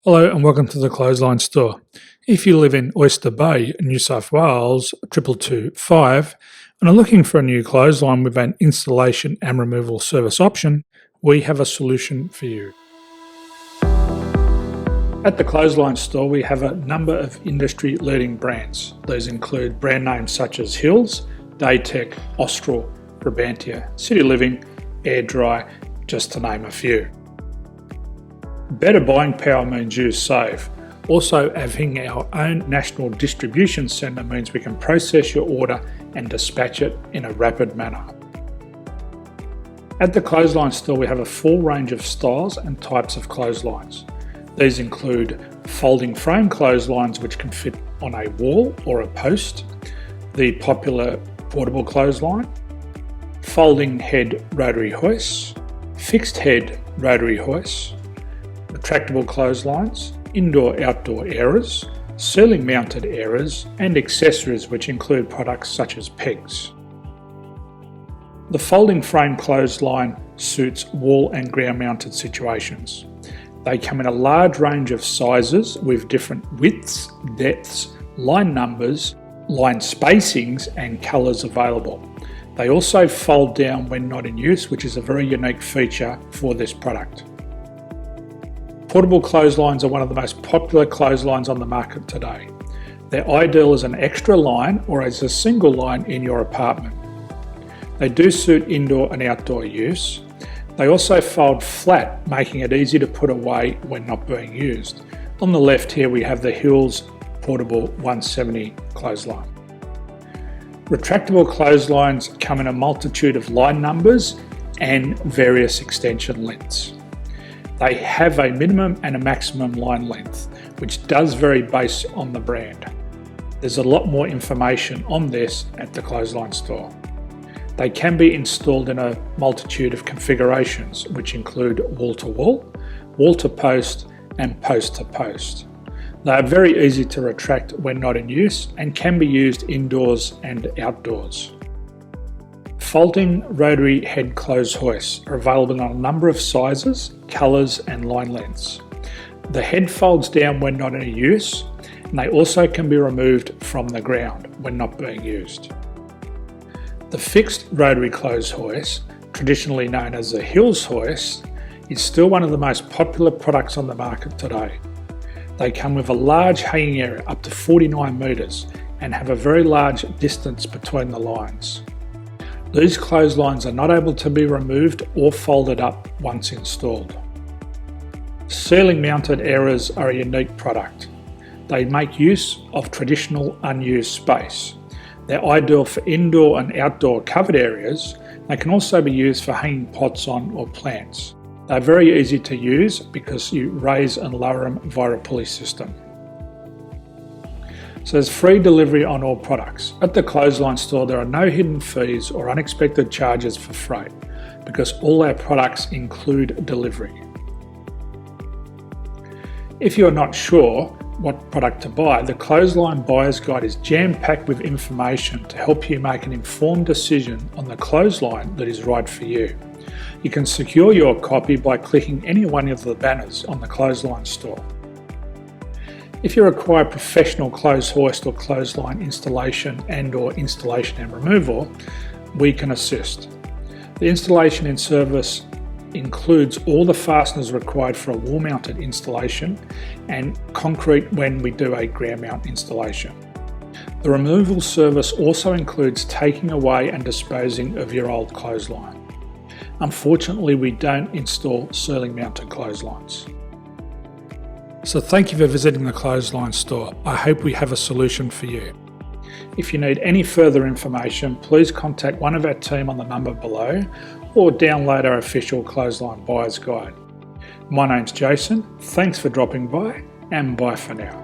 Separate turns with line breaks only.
Hello and welcome to the Clothesline Store. If you live in Oyster Bay, New South Wales, 2225, and are looking for a new clothesline with an installation and removal service option, we have a solution for you. At the Clothesline Store, we have a number of industry-leading brands. These include brand names such as Hills, Daytech, Austral, Brabantia, City Living, Air Dry, just to name a few. Better buying power means you save. Also, having our own national distribution centre means we can process your order and dispatch it in a rapid manner. At the Clothesline Store, we have a full range of styles and types of clotheslines. These include folding frame clotheslines which can fit on a wall or a post, the popular portable clothesline, folding head rotary hoists, fixed head rotary hoists, retractable clotheslines, indoor-outdoor airers, ceiling-mounted airers, and accessories which include products such as pegs. The folding frame clothesline suits wall and ground-mounted situations. They come in a large range of sizes with different widths, depths, line numbers, line spacings, and colours available. They also fold down when not in use, which is a very unique feature for this product. Portable clotheslines are one of the most popular clotheslines on the market today. They're ideal as an extra line or as a single line in your apartment. They do suit indoor and outdoor use. They also fold flat, making it easy to put away when not being used. On the left here we have the Hills Portable 170 clothesline. Retractable clotheslines come in a multitude of line numbers and various extension lengths. They have a minimum and a maximum line length, which does vary based on the brand. There's a lot more information on this at the Clothesline Store. They can be installed in a multitude of configurations, which include wall-to-wall, wall-to-post, and post-to-post. They are very easy to retract when not in use and can be used indoors and outdoors. Folding rotary head clothes hoists are available in a number of sizes, colours and line lengths. The head folds down when not in use, and they also can be removed from the ground when not being used. The fixed rotary clothes hoist, traditionally known as the Hills hoist, is still one of the most popular products on the market today. They come with a large hanging area up to 49 metres and have a very large distance between the lines. These clotheslines are not able to be removed or folded up once installed. Ceiling mounted airers are a unique product. They make use of traditional unused space. They're ideal for indoor and outdoor covered areas. They can also be used for hanging pots on or plants. They're very easy to use because you raise and lower them via a pulley system. So there's free delivery on all products. At the Clothesline Store, there are no hidden fees or unexpected charges for freight because all our products include delivery. If you're not sure what product to buy, the Clothesline Buyer's Guide is jam-packed with information to help you make an informed decision on the clothesline that is right for you. You can secure your copy by clicking any one of the banners on the Clothesline Store. If you require professional clothes hoist or clothesline installation and/or installation and removal, we can assist. The installation and service includes all the fasteners required for a wall-mounted installation and concrete when we do a ground mount installation. The removal service also includes taking away and disposing of your old clothesline. Unfortunately, we don't install ceiling-mounted clotheslines. So thank you for visiting the Clothesline Store. I hope we have a solution for you. If you need any further information, please contact one of our team on the number below or download our official Clothesline Buyer's Guide. My name's Jason, thanks for dropping by and bye for now.